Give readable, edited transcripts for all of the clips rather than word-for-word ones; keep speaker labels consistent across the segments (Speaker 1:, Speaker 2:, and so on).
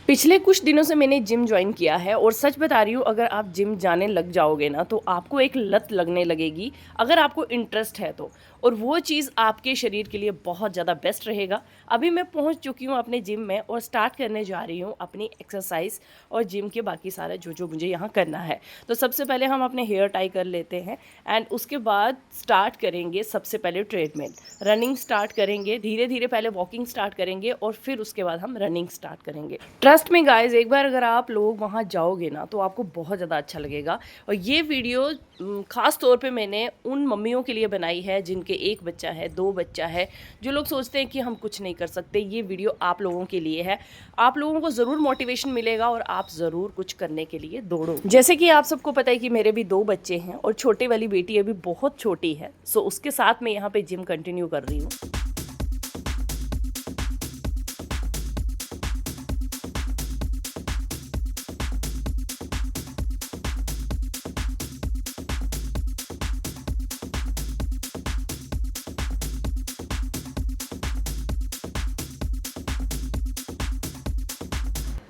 Speaker 1: पिछले कुछ दिनों से मैंने जिम जॉइन किया है और सच बता रही हूँ, अगर आप जिम जाने लग जाओगे ना तो आपको एक लत लगने लगेगी, अगर आपको इंटरेस्ट है तो। और वो चीज़ आपके शरीर के लिए बहुत ज़्यादा बेस्ट रहेगा। अभी मैं पहुँच चुकी हूँ अपने जिम में और स्टार्ट करने जा रही हूँ अपनी एक्सरसाइज और जिम के बाकी सारा जो जो मुझे यहाँ करना है। तो सबसे पहले हम अपने हेयर टाई कर लेते हैं एंड उसके बाद स्टार्ट करेंगे। सबसे पहले ट्रेडमिल रनिंग स्टार्ट करेंगे, धीरे धीरे पहले वॉकिंग स्टार्ट करेंगे और फिर उसके बाद हम रनिंग स्टार्ट करेंगे। ट्रस्ट में गाइज, एक बार अगर आप लोग वहाँ जाओगे ना तो आपको बहुत ज़्यादा अच्छा लगेगा। और ये वीडियो ख़ास तौर पे मैंने उन मम्मियों के लिए बनाई है जिनके एक बच्चा है, दो बच्चा है, जो लोग सोचते हैं कि हम कुछ नहीं कर सकते। ये वीडियो आप लोगों के लिए है। आप लोगों को ज़रूर मोटिवेशन मिलेगा और आप ज़रूर कुछ करने के लिए दौड़ो। जैसे कि आप सबको पता है कि मेरे भी दो बच्चे हैं और छोटे वाली बेटी अभी बहुत छोटी है, सो उसके साथ मैं यहाँ पे जिम कंटिन्यू कर रही हूँ।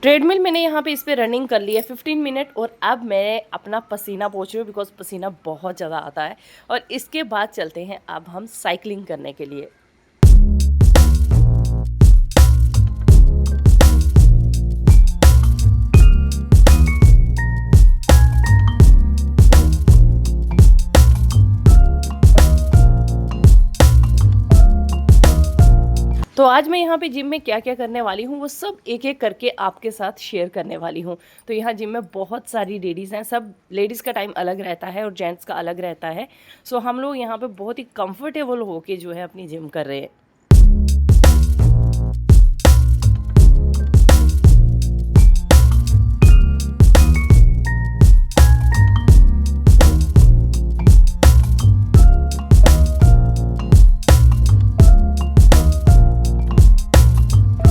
Speaker 1: ट्रेडमिल मैंने यहाँ पे इस पे रनिंग कर ली है 15 मिनट और अब मैं अपना पसीना पोंछ रही हूँ बिकॉज पसीना बहुत ज़्यादा आता है। और इसके बाद चलते हैं अब हम साइकिलिंग करने के लिए। तो आज मैं यहाँ पे जिम में क्या क्या करने वाली हूँ वो सब एक एक करके आपके साथ शेयर करने वाली हूँ। तो यहाँ जिम में बहुत सारी लेडीज़ हैं, सब लेडीज़ का टाइम अलग रहता है और जेंट्स का अलग रहता है। सो हम लोग यहाँ पे बहुत ही कंफर्टेबल होके जो है अपनी जिम कर रहे हैं।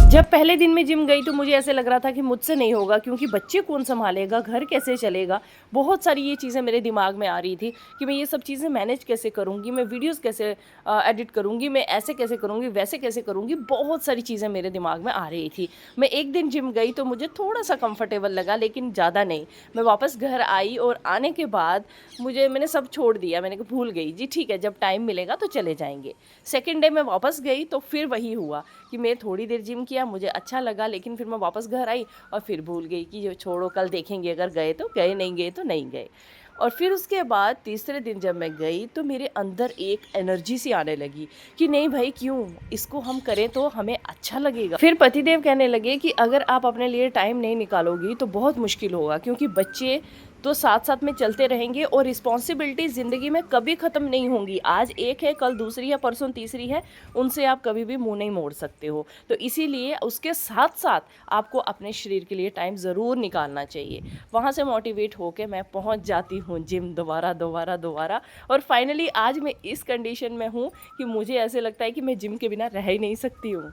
Speaker 1: जब पहले दिन में जिम गई तो मुझे ऐसे लग रहा था कि मुझसे नहीं होगा, क्योंकि बच्चे कौन संभालेगा, घर कैसे चलेगा। बहुत सारी ये चीज़ें मेरे दिमाग में आ रही थी कि मैं ये सब चीज़ें मैनेज कैसे करूँगी, मैं वीडियोस कैसे एडिट करूँगी, मैं ऐसे कैसे करूँगी, वैसे कैसे करूँगी। बहुत सारी चीज़ें मेरे दिमाग में आ रही थी। मैं एक दिन जिम गई तो मुझे थोड़ा सा कंफर्टेबल लगा, लेकिन ज़्यादा नहीं। मैं वापस घर आई और आने के बाद मैंने सब छोड़ दिया। मैंने कहा भूल गई जी, ठीक है जब टाइम मिलेगा तो चले जाएंगे। सेकेंड डे मैं वापस गई तो फिर वही हुआ कि मैं थोड़ी देर जिम किया, मुझे अच्छा लगा, लेकिन फिर मैं वापस घर आई और फिर भूल गई कि जो छोड़ो कल देखेंगे, अगर गए तो गए, नहीं गए तो नहीं गए। और फिर उसके बाद तीसरे दिन जब मैं गई तो मेरे अंदर एक एनर्जी सी आने लगी कि नहीं भाई, क्यों इसको हम करें तो हमें अच्छा लगेगा। फिर पतिदेव कहने लगे कि अगर आप अपने लिए टाइम नहीं निकालोगी तो बहुत मुश्किल होगा, क्योंकि बच्चे तो साथ साथ में चलते रहेंगे और रिस्पॉन्सिबिलिटी ज़िंदगी में कभी ख़त्म नहीं होंगी। आज एक है, कल दूसरी है, परसों तीसरी है, उनसे आप कभी भी मुंह नहीं मोड़ सकते हो। तो इसीलिए उसके साथ साथ आपको अपने शरीर के लिए टाइम ज़रूर निकालना चाहिए। वहाँ से मोटिवेट होकर मैं पहुँच जाती हूँ जिम दोबारा दोबारा दोबारा। और फाइनली आज मैं इस कंडीशन में हूँ कि मुझे ऐसे लगता है कि मैं जिम के बिना रह ही नहीं सकती हूँ।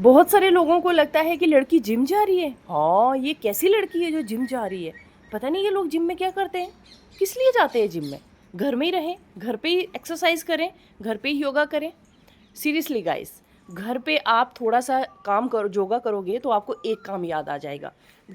Speaker 1: बहुत सारे लोगों को लगता है कि लड़की जिम जा रही है, हाँ ये कैसी लड़की है जो जिम जा रही है। पता नहीं ये लोग जिम में क्या करते हैं, किस लिए जाते हैं जिम में। घर में ही रहें, घर पे ही एक्सरसाइज करें, घर पे ही योगा करें। सीरियसली गाइस, घर पे आप थोड़ा सा काम करो, योगा करोगे तो आपको एक काम याद आ जाएगा,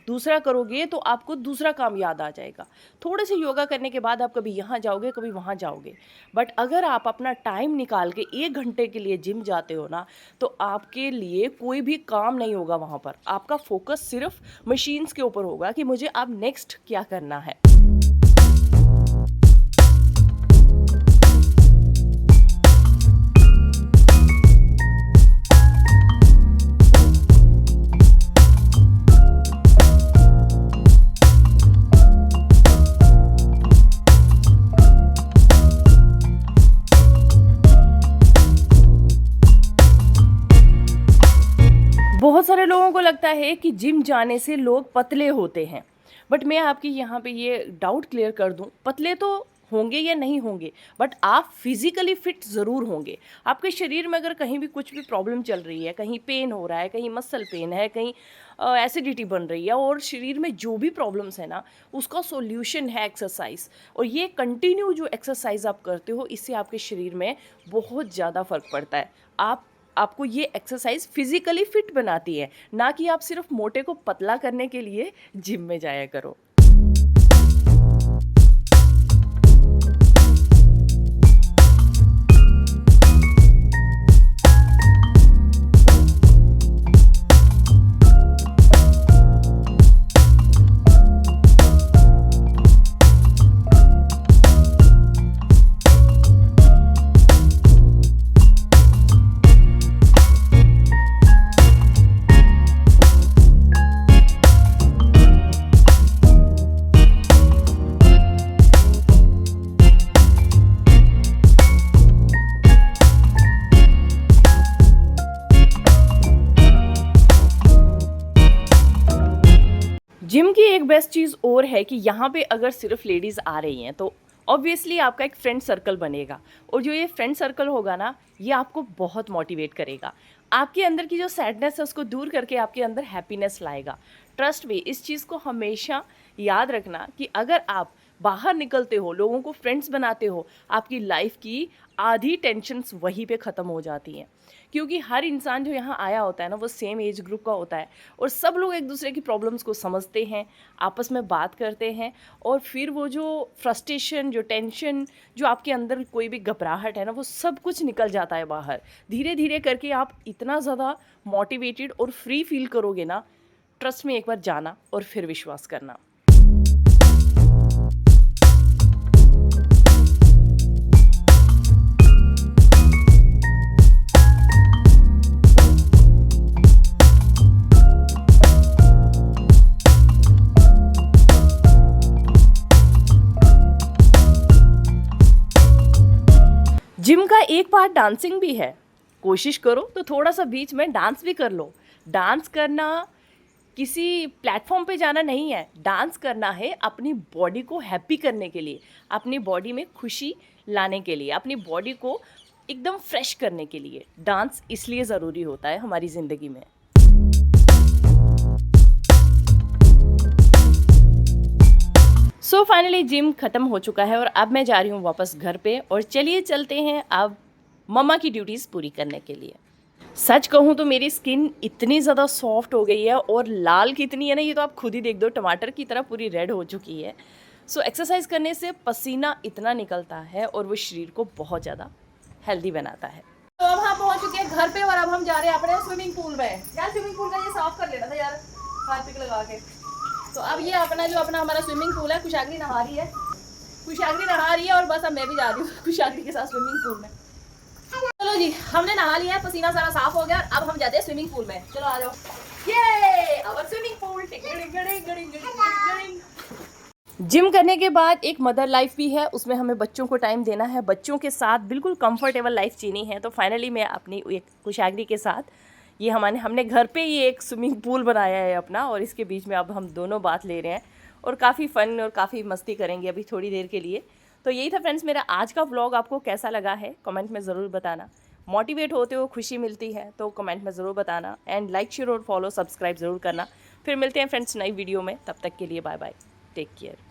Speaker 1: दूसरा करोगे तो आपको दूसरा काम याद आ जाएगा। थोड़े से योगा करने के बाद आप कभी यहाँ जाओगे, कभी वहाँ जाओगे। बट अगर आप अपना टाइम निकाल के 1 घंटे के लिए जिम जाते हो ना, तो आपके लिए कोई भी काम नहीं होगा वहाँ पर। आपका फोकस सिर्फ मशीन्स के ऊपर होगा कि मुझे अब नेक्स्ट क्या करना है। बहुत सारे लोगों को लगता है कि जिम जाने से लोग पतले होते हैं, बट मैं आपकी यहाँ पे ये डाउट क्लियर कर दूँ, पतले तो होंगे या नहीं होंगे, बट आप फिज़िकली फिट ज़रूर होंगे। आपके शरीर में अगर कहीं भी कुछ भी प्रॉब्लम चल रही है, कहीं पेन हो रहा है, कहीं मसल पेन है, कहीं एसिडिटी बन रही है, और शरीर में जो भी प्रॉब्लम्स है ना, उसका सॉल्यूशन है एक्सरसाइज। और ये कंटिन्यू जो एक्सरसाइज आप करते हो, इससे आपके शरीर में बहुत ज़्यादा फ़र्क पड़ता है। आपको ये एक्सरसाइज फिजिकली फिट बनाती है, ना कि आप सिर्फ मोटे को पतला करने के लिए जिम में जाया करो। जिम की एक बेस्ट चीज़ और है कि यहाँ पे अगर सिर्फ लेडीज़ आ रही हैं तो ऑब्वियसली आपका एक फ्रेंड सर्कल बनेगा, और जो ये फ्रेंड सर्कल होगा ना, ये आपको बहुत मोटिवेट करेगा। आपके अंदर की जो सैडनेस है उसको दूर करके आपके अंदर हैप्पीनेस लाएगा। ट्रस्ट मी, इस चीज़ को हमेशा याद रखना कि अगर आप बाहर निकलते हो, लोगों को फ्रेंड्स बनाते हो, आपकी लाइफ की आधी टेंशन्स वहीं पे ख़त्म हो जाती हैं। क्योंकि हर इंसान जो यहाँ आया होता है ना, वो सेम एज ग्रुप का होता है, और सब लोग एक दूसरे की प्रॉब्लम्स को समझते हैं, आपस में बात करते हैं, और फिर वो जो फ्रस्ट्रेशन, जो टेंशन, जो आपके अंदर कोई भी घबराहट है ना, वो सब कुछ निकल जाता है बाहर। धीरे धीरे करके आप इतना ज़्यादा मोटिवेटेड और फ्री फील करोगे ना, ट्रस्ट में एक बार जाना और फिर विश्वास करना। जिम का एक पार्ट डांसिंग भी है। कोशिश करो तो थोड़ा सा बीच में डांस भी कर लो। डांस करना किसी प्लेटफॉर्म पे जाना नहीं है, डांस करना है अपनी बॉडी को हैप्पी करने के लिए, अपनी बॉडी में खुशी लाने के लिए, अपनी बॉडी को एकदम फ्रेश करने के लिए। डांस इसलिए ज़रूरी होता है हमारी ज़िंदगी में। सो फाइनली जिम ख़त्म हो चुका है और अब मैं जा रही हूँ वापस घर पे, और चलिए चलते हैं अब मम्मा की ड्यूटीज़ पूरी करने के लिए। सच कहूँ तो मेरी स्किन इतनी ज़्यादा सॉफ्ट हो गई है, और लाल कितनी है ना, ये तो आप खुद ही देख दो, टमाटर की तरह पूरी रेड हो चुकी है। सो एक्सरसाइज करने से पसीना इतना निकलता है और वो शरीर को बहुत ज़्यादा हेल्दी बनाता है। तो अब हम पहुँच चुके हैं घर पे, और अब हम जा रहे हैं अपने स्विमिंग पूल में। यार स्विमिंग पूल का ये साफ कर लेना था यार, हार्पिक लगा के। तो अब ये अपना हमारा स्विमिंग पूल है, कुशाग्री नहा रही है, और बस अब मैं भी जा रही हूँ कुशाग्री के साथ स्विमिंग पूल में। चलो जी, हमने नहा लिया है, पसीना सारा साफ हो गया, अब हम जाते हैं स्विमिंग पूल में। चलो आ जाओ, ये आवर स्विमिंग पूल। जिम करने के बाद एक मदर लाइफ भी है, उसमें हमें बच्चों को टाइम देना है, बच्चों के साथ बिल्कुल कंफर्टेबल लाइफ जीनी है। तो फाइनली मैं अपनी एक कुशाग्री के साथ ये हमने घर पे ही एक स्विमिंग पूल बनाया है अपना, और इसके बीच में अब हम दोनों बात ले रहे हैं, और काफ़ी फ़न और काफ़ी मस्ती करेंगे अभी थोड़ी देर के लिए। तो यही था फ्रेंड्स मेरा आज का व्लॉग। आपको कैसा लगा है कमेंट में ज़रूर बताना। मोटिवेट होते हो, खुशी मिलती है तो कमेंट में ज़रूर बताना, एंड लाइक शेयर और फॉलो सब्सक्राइब ज़रूर करना। फिर मिलते हैं फ्रेंड्स नई वीडियो में, तब तक के लिए बाय बाय, टेक केयर।